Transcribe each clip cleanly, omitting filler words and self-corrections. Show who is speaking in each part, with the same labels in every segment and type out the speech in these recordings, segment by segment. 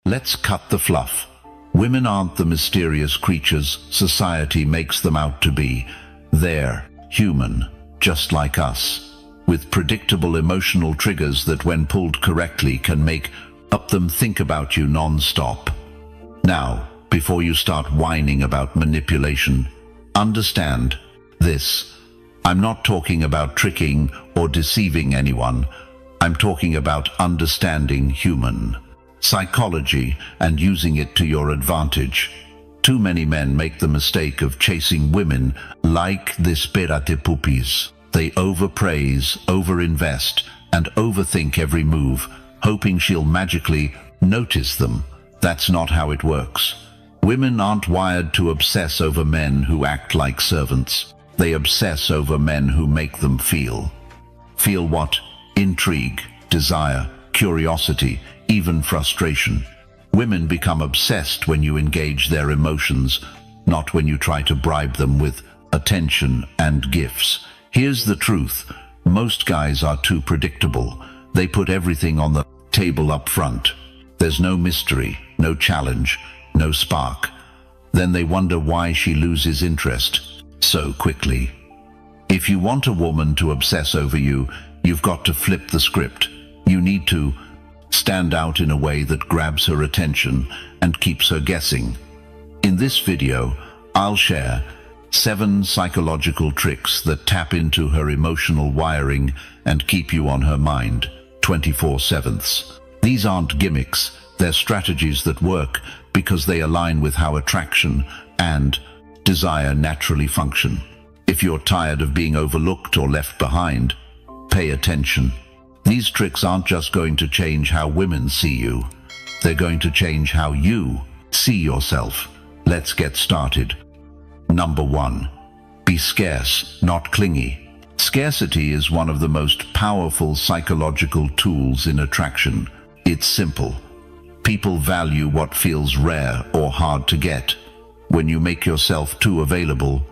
Speaker 1: Let's cut the fluff. Women aren't the mysterious creatures society makes them out to be. They're human, just like us, with predictable emotional triggers that when pulled correctly can make them think about you non-stop. Now, before you start whining about manipulation, understand this. I'm not talking about tricking or deceiving anyone. I'm talking about understanding human psychology and using it to your advantage. Too many men make the mistake of chasing women like this pirate puppies. They overpraise, overinvest, and overthink every move, hoping she'll magically notice them. That's not how it works. Women aren't wired to obsess over men who act like servants. They obsess over men who make them feel. Feel what? Intrigue, desire, curiosity, even frustration. Women become obsessed when you engage their emotions, not when you try to bribe them with attention and gifts. Here's the truth. Most guys are too predictable. They put everything on the table up front. There's no mystery, no challenge, no spark. Then they wonder why she loses interest so quickly. If you want a woman to obsess over you, you've got to flip the script. You need to stand out in a way that grabs her attention and keeps her guessing. In this video, I'll share 7 psychological tricks that tap into her emotional wiring and keep you on her mind 24/7. These aren't gimmicks, they're strategies that work because they align with how attraction and desire naturally function. If you're tired of being overlooked or left behind, pay attention. These tricks aren't just going to change how women see you. They're going to change how you see yourself. Let's get started. Number 1. Be scarce, not clingy. Scarcity is one of the most powerful psychological tools in attraction. It's simple. People value what feels rare or hard to get. When you make yourself too available,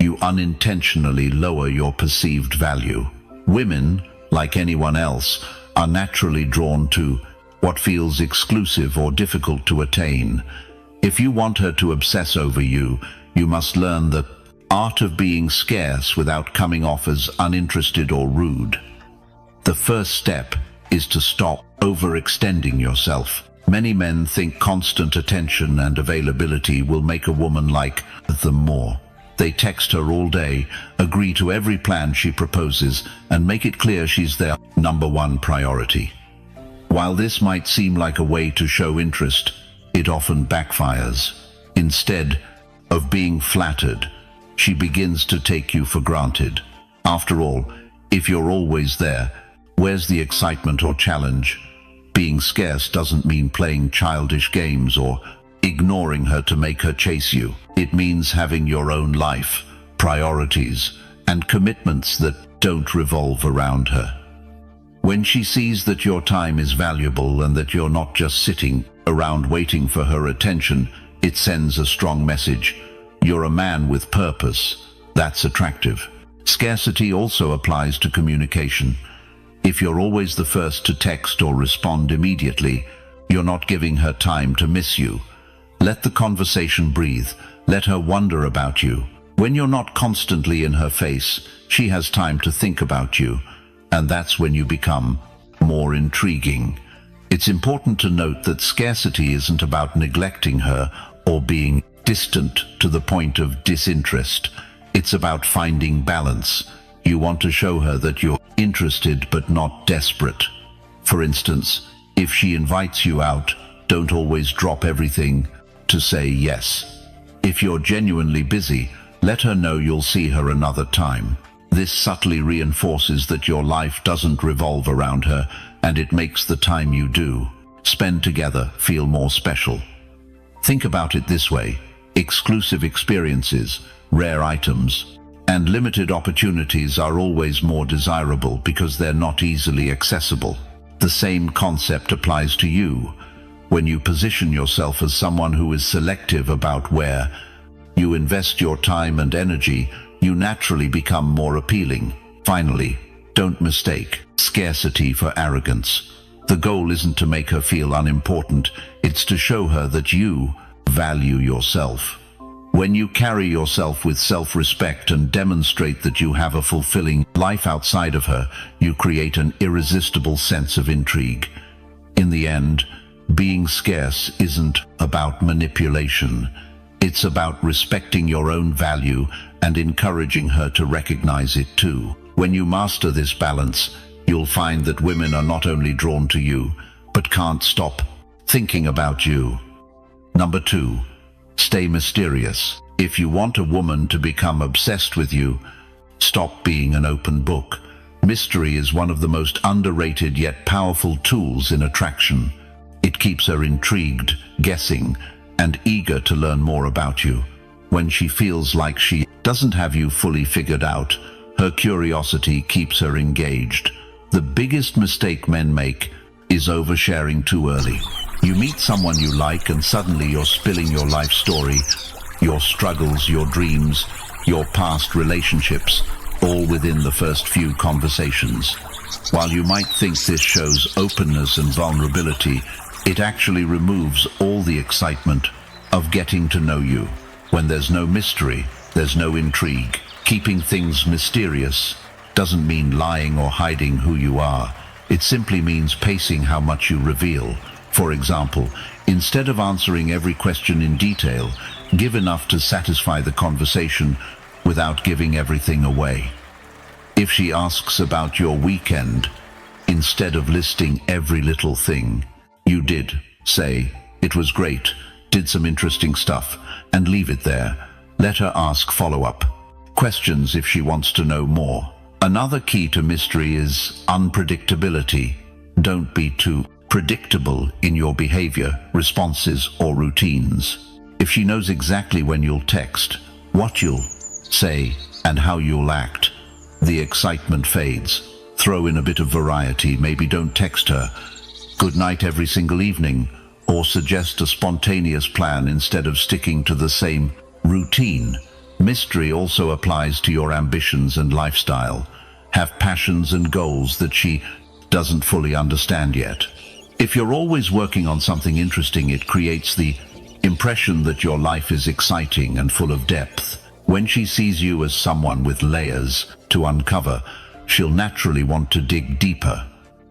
Speaker 1: you unintentionally lower your perceived value. Women, like anyone else, are naturally drawn to what feels exclusive or difficult to attain. If you want her to obsess over you, you must learn the art of being scarce without coming off as uninterested or rude. The first step is to stop overextending yourself. Many men think constant attention and availability will make a woman like them more. They text her all day, agree to every plan she proposes, and make it clear she's their number 1 priority. While this might seem like a way to show interest, it often backfires. Instead of being flattered, she begins to take you for granted. After all, if you're always there, where's the excitement or challenge? Being scarce doesn't mean playing childish games or ignoring her to make her chase you. It means having your own life, priorities, and commitments that don't revolve around her. When she sees that your time is valuable and that you're not just sitting around waiting for her attention, it sends a strong message. You're a man with purpose. That's attractive. Scarcity also applies to communication. If you're always the first to text or respond immediately, you're not giving her time to miss you. Let the conversation breathe. Let her wonder about you. When you're not constantly in her face, she has time to think about you, and that's when you become more intriguing. It's important to note that scarcity isn't about neglecting her or being distant to the point of disinterest. It's about finding balance. You want to show her that you're interested but not desperate. For instance, if she invites you out, don't always drop everything to say yes. If you're genuinely busy, let her know you'll see her another time. This subtly reinforces that your life doesn't revolve around her, and it makes the time you do spend together feel more special. Think about it this way. Exclusive experiences, rare items, and limited opportunities are always more desirable because they're not easily accessible. The same concept applies to you. When you position yourself as someone who is selective about where you invest your time and energy, you naturally become more appealing. Finally, don't mistake scarcity for arrogance. The goal isn't to make her feel unimportant, it's to show her that you value yourself. When you carry yourself with self-respect and demonstrate that you have a fulfilling life outside of her, you create an irresistible sense of intrigue. In the end, being scarce isn't about manipulation. It's about respecting your own value and encouraging her to recognize it too. When you master this balance, you'll find that women are not only drawn to you, but can't stop thinking about you. Number 2, stay mysterious. If you want a woman to become obsessed with you, stop being an open book. Mystery is one of the most underrated yet powerful tools in attraction. It keeps her intrigued, guessing, and eager to learn more about you. When she feels like she doesn't have you fully figured out, her curiosity keeps her engaged. The biggest mistake men make is oversharing too early. You meet someone you like and suddenly you're spilling your life story, your struggles, your dreams, your past relationships, all within the first few conversations. While you might think this shows openness and vulnerability, it actually removes all the excitement of getting to know you. When there's no mystery, there's no intrigue. Keeping things mysterious doesn't mean lying or hiding who you are. It simply means pacing how much you reveal. For example, instead of answering every question in detail, give enough to satisfy the conversation without giving everything away. If she asks about your weekend, instead of listing every little thing you did, say, "It was great, did some interesting stuff," and leave it there. Let her ask follow-up questions if she wants to know more. Another key to mystery is unpredictability. Don't be too predictable in your behavior, responses, or routines. If she knows exactly when you'll text, what you'll say, and how you'll act, the excitement fades. Throw in a bit of variety. Maybe don't text her "good night" every single evening, or suggest a spontaneous plan instead of sticking to the same routine. Mystery also applies to your ambitions and lifestyle. Have passions and goals that she doesn't fully understand yet. If you're always working on something interesting, it creates the impression that your life is exciting and full of depth. When she sees you as someone with layers to uncover, she'll naturally want to dig deeper.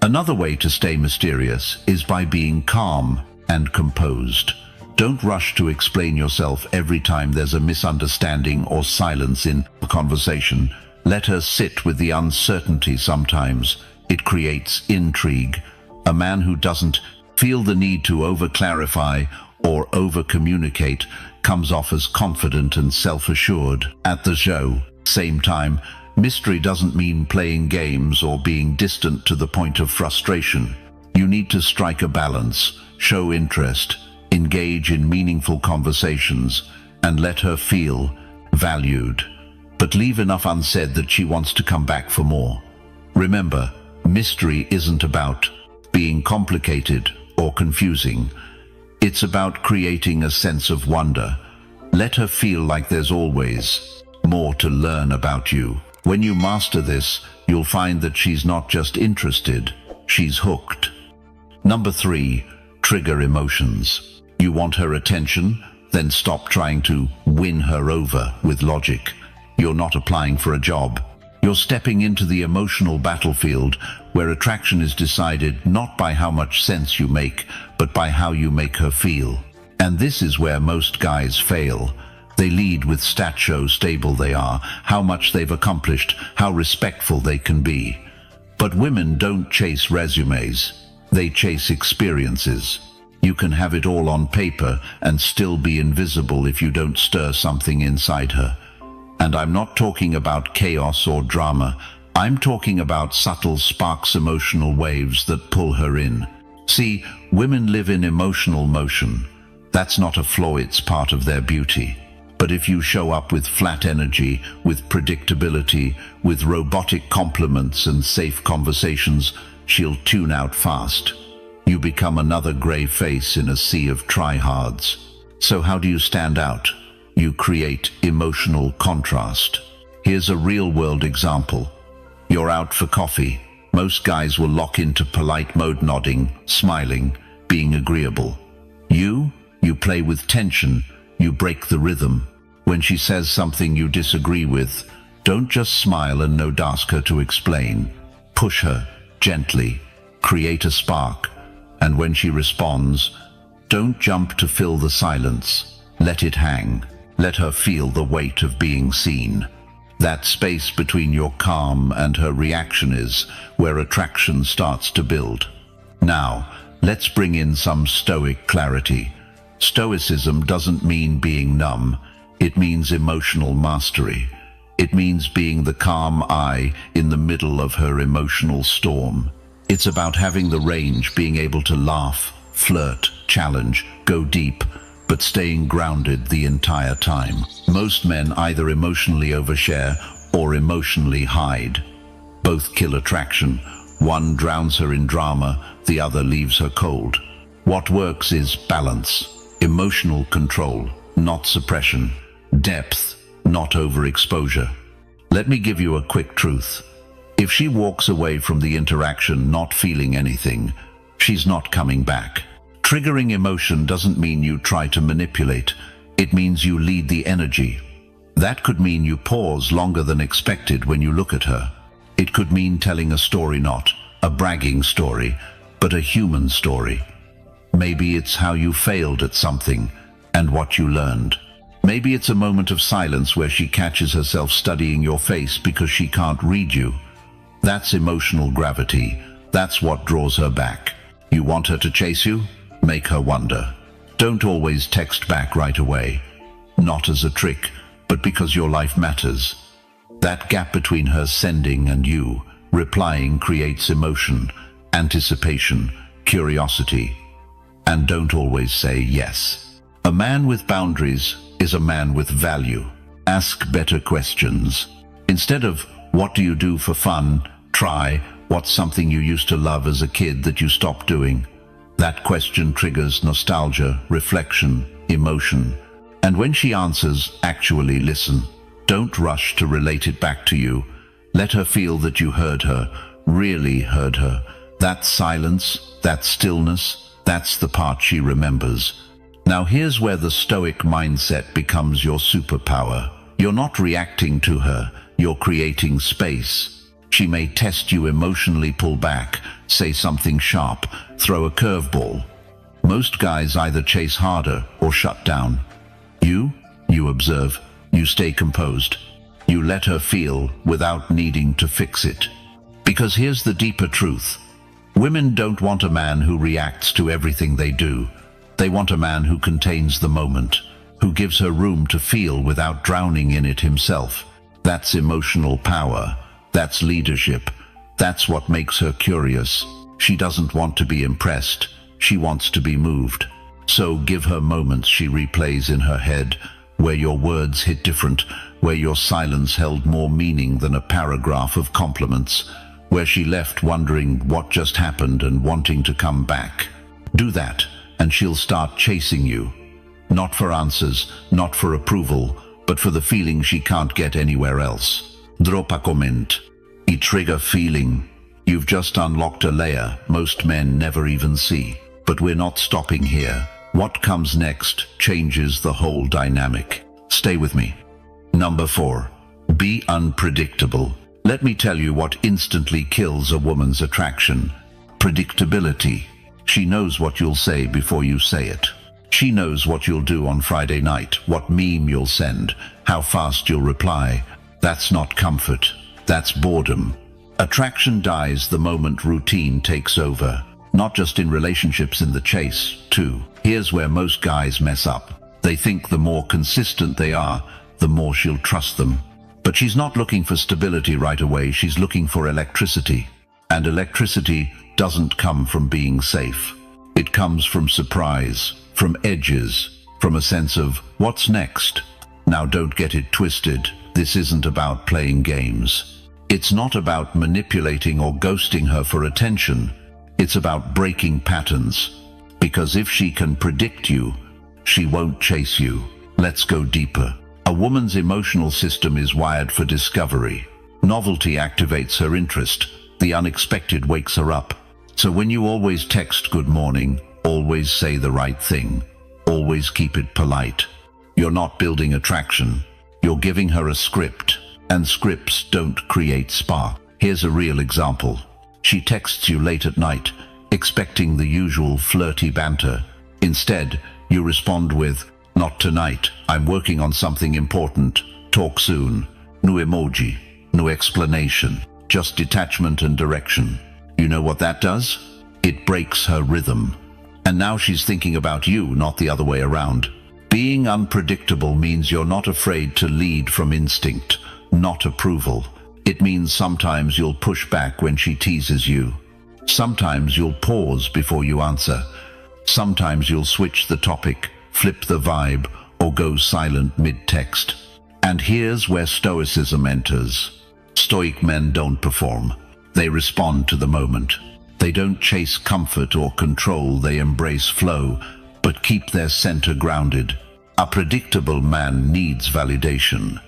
Speaker 1: Another way to stay mysterious is by being calm and composed. Don't rush to explain yourself every time there's a misunderstanding or silence in a conversation. Let her sit with the uncertainty sometimes. It creates intrigue. A man who doesn't feel the need to over-clarify or over-communicate comes off as confident and self-assured. At the same time, mystery doesn't mean playing games or being distant to the point of frustration. You need to strike a balance, show interest, engage in meaningful conversations, and let her feel valued. But leave enough unsaid that she wants to come back for more. Remember, mystery isn't about being complicated or confusing. It's about creating a sense of wonder. Let her feel like there's always more to learn about you. When you master this, you'll find that she's not just interested, she's hooked. Number 3, trigger emotions. You want her attention? Then stop trying to win her over with logic. You're not applying for a job. You're stepping into the emotional battlefield where attraction is decided not by how much sense you make, but by how you make her feel. And this is where most guys fail. They lead with stats, show stable they are, how much they've accomplished, how respectful they can be. But women don't chase resumes. They chase experiences. You can have it all on paper and still be invisible if you don't stir something inside her. And I'm not talking about chaos or drama. I'm talking about subtle sparks, emotional waves that pull her in. See, women live in emotional motion. That's not a flaw, it's part of their beauty. But if you show up with flat energy, with predictability, with robotic compliments and safe conversations, she'll tune out fast. You become another gray face in a sea of tryhards. So how do you stand out? You create emotional contrast. Here's a real-world example. You're out for coffee. Most guys will lock into polite mode, nodding, smiling, being agreeable. You play with tension, you break the rhythm. When she says something you disagree with, don't just smile and no ask her to explain. Push her, gently, create a spark. And when she responds, don't jump to fill the silence. Let it hang. Let her feel the weight of being seen. That space between your calm and her reaction is where attraction starts to build. Now, let's bring in some Stoic clarity. Stoicism doesn't mean being numb. It means emotional mastery. It means being the calm eye in the middle of her emotional storm. It's about having the range, being able to laugh, flirt, challenge, go deep, but staying grounded the entire time. Most men either emotionally overshare or emotionally hide. Both kill attraction. One drowns her in drama, the other leaves her cold. What works is balance, emotional control, not suppression, depth, not overexposure. Let me give you a quick truth. If she walks away from the interaction not feeling anything, she's not coming back. Triggering emotion doesn't mean you try to manipulate. It means you lead the energy. That could mean you pause longer than expected when you look at her. It could mean telling a story, not a bragging story, but a human story. Maybe it's how you failed at something and what you learned. Maybe it's a moment of silence where she catches herself studying your face because she can't read you. That's emotional gravity. That's what draws her back. You want her to chase you? Make her wonder. Don't always text back right away. Not as a trick, but because your life matters. That gap between her sending and you replying creates emotion, anticipation, curiosity. And don't always say yes. A man with boundaries is a man with value. Ask better questions. Instead of, what do you do for fun? Try, what's something you used to love as a kid that you stopped doing? That question triggers nostalgia, reflection, emotion. And when she answers, actually listen. Don't rush to relate it back to you. Let her feel that you heard her, really heard her. That silence, that stillness, that's the part she remembers. Now here's where the Stoic mindset becomes your superpower. You're not reacting to her, you're creating space. She may test you emotionally, pull back, say something sharp, throw a curveball. Most guys either chase harder or shut down. You observe, you stay composed. You let her feel without needing to fix it. Because here's the deeper truth. Women don't want a man who reacts to everything they do. They want a man who contains the moment, who gives her room to feel without drowning in it himself. That's emotional power. That's leadership. That's what makes her curious. She doesn't want to be impressed. She wants to be moved. So give her moments she replays in her head, where your words hit different, where your silence held more meaning than a paragraph of compliments, where she left wondering what just happened and wanting to come back. Do that, and she'll start chasing you. Not for answers, not for approval, but for the feeling she can't get anywhere else. Drop a comment. I trigger feeling. You've just unlocked a layer most men never even see. But we're not stopping here. What comes next changes the whole dynamic. Stay with me. Number 4. Be unpredictable. Let me tell you what instantly kills a woman's attraction. Predictability. She knows what you'll say before you say it. She knows what you'll do on Friday night, what meme you'll send, how fast you'll reply. That's not comfort. That's boredom. Attraction dies the moment routine takes over. Not just in relationships, in the chase, too. Here's where most guys mess up. They think the more consistent they are, the more she'll trust them. But she's not looking for stability right away, she's looking for electricity. And electricity doesn't come from being safe. It comes from surprise, from edges, from a sense of, what's next? Now don't get it twisted. This isn't about playing games. It's not about manipulating or ghosting her for attention. It's about breaking patterns. Because if she can predict you, she won't chase you. Let's go deeper. A woman's emotional system is wired for discovery. Novelty activates her interest. The unexpected wakes her up. So when you always text good morning, always say the right thing, always keep it polite, you're not building attraction. You're giving her a script, and scripts don't create spark. Here's a real example. She texts you late at night, expecting the usual flirty banter. Instead, you respond with, "Not tonight, I'm working on something important. Talk soon." No emoji, no explanation, just detachment and direction. You know what that does? It breaks her rhythm. And now she's thinking about you, not the other way around. Being unpredictable means you're not afraid to lead from instinct, not approval. It means sometimes you'll push back when she teases you. Sometimes you'll pause before you answer. Sometimes you'll switch the topic, flip the vibe, or go silent mid-text. And here's where Stoicism enters. Stoic men don't perform. They respond to the moment. They don't chase comfort or control, they embrace flow, but keep their center grounded. A predictable man needs validation.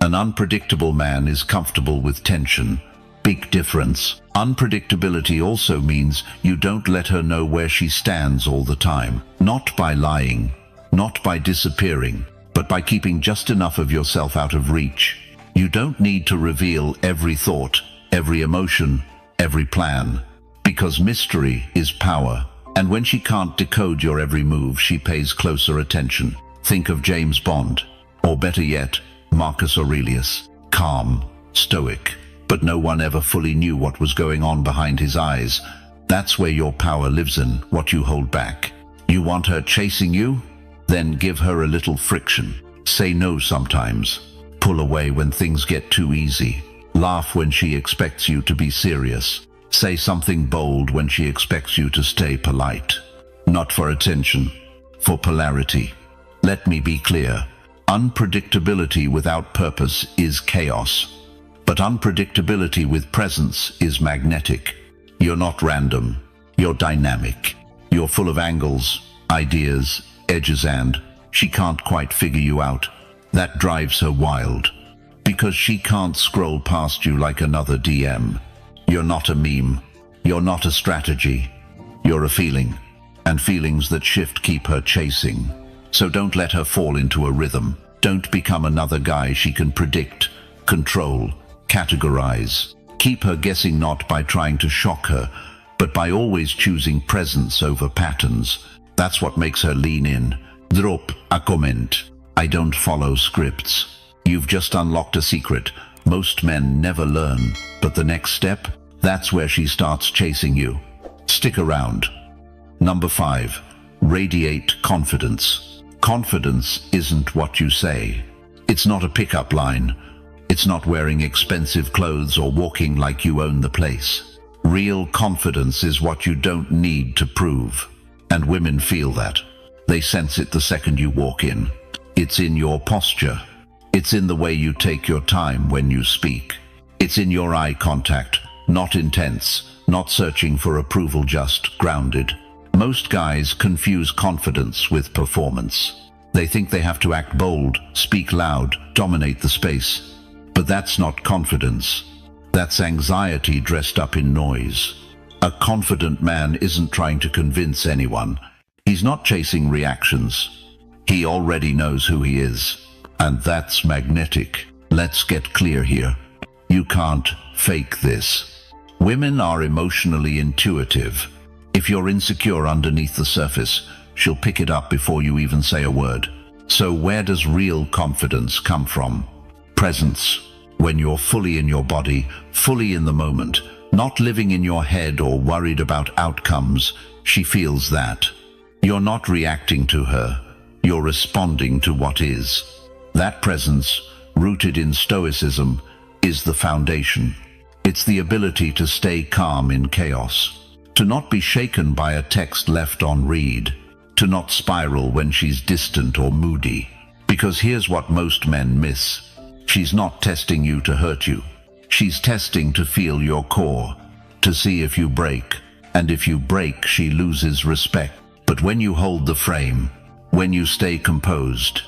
Speaker 1: An unpredictable man is comfortable with tension. Big difference. Unpredictability also means you don't let her know where she stands all the time. Not by lying, not by disappearing, but by keeping just enough of yourself out of reach. You don't need to reveal every thought, every emotion, every plan, because mystery is power. And when she can't decode your every move, she pays closer attention. Think of James Bond, or better yet, Marcus Aurelius. Calm, stoic, but no one ever fully knew what was going on behind his eyes. That's where your power lives in, what you hold back. You want her chasing you? Then give her a little friction. Say no sometimes. Pull away when things get too easy. Laugh when she expects you to be serious. Say something bold when she expects you to stay polite. Not for attention, for polarity. Let me be clear. Unpredictability without purpose is chaos. But unpredictability with presence is magnetic. You're not random. You're dynamic. You're full of angles, ideas, edges, and she can't quite figure you out. That drives her wild. Because she can't scroll past you like another DM. You're not a meme. You're not a strategy. You're a feeling. And feelings that shift keep her chasing. So don't let her fall into a rhythm. Don't become another guy she can predict, control, categorize. Keep her guessing, not by trying to shock her, but by always choosing presence over patterns. That's what makes her lean in. Drop a comment. I don't follow scripts. You've just unlocked a secret most men never learn, but the next step, that's where she starts chasing you. Stick around. Number 5. Radiate confidence. Confidence isn't what you say. It's not a pickup line. It's not wearing expensive clothes or walking like you own the place. Real confidence is what you don't need to prove. And women feel that. They sense it the second you walk in. It's in your posture. It's in the way you take your time when you speak. It's in your eye contact, not intense, not searching for approval, just grounded. Most guys confuse confidence with performance. They think they have to act bold, speak loud, dominate the space. But that's not confidence. That's anxiety dressed up in noise. A confident man isn't trying to convince anyone. He's not chasing reactions. He already knows who he is. And that's magnetic. Let's get clear here. You can't fake this. Women are emotionally intuitive. If you're insecure underneath the surface, she'll pick it up before you even say a word. So where does real confidence come from? Presence. When you're fully in your body, fully in the moment, not living in your head or worried about outcomes, she feels that. You're not reacting to her. You're responding to what is. That presence, rooted in Stoicism, is the foundation. It's the ability to stay calm in chaos, to not be shaken by a text left on read, to not spiral when she's distant or moody. Because here's what most men miss. She's not testing you to hurt you. She's testing to feel your core, to see if you break. And if you break, she loses respect. But when you hold the frame, when you stay composed,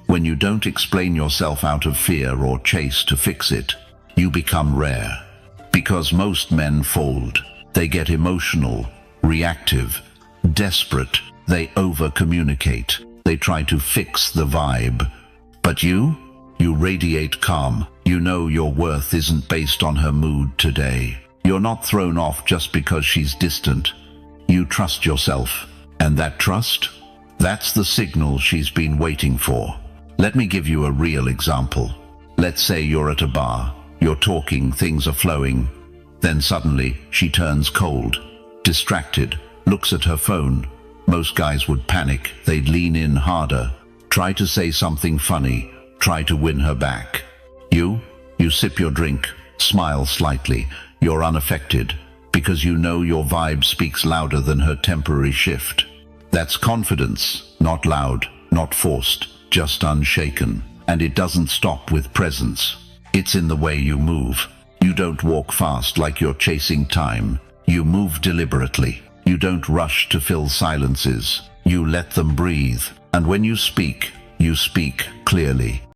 Speaker 1: when you don't explain yourself out of fear or chase to fix it, you become rare. Because most men fold. They get emotional, reactive, desperate. They over-communicate. They try to fix the vibe. But you radiate calm. You know your worth isn't based on her mood today. You're not thrown off just because she's distant. You trust yourself. And that trust? That's the signal she's been waiting for. Let me give you a real example. Let's say you're at a bar. You're talking, things are flowing. Then suddenly she turns cold, distracted, looks at her phone. Most guys would panic. They'd lean in harder, try to say something funny, try to win her back. You sip your drink, smile slightly. You're unaffected because you know your vibe speaks louder than her temporary shift. That's confidence, not loud, not forced, just unshaken. And it doesn't stop with presence. It's in the way you move. You don't walk fast like you're chasing time. You move deliberately. You don't rush to fill silences. You let them breathe. And when you speak clearly.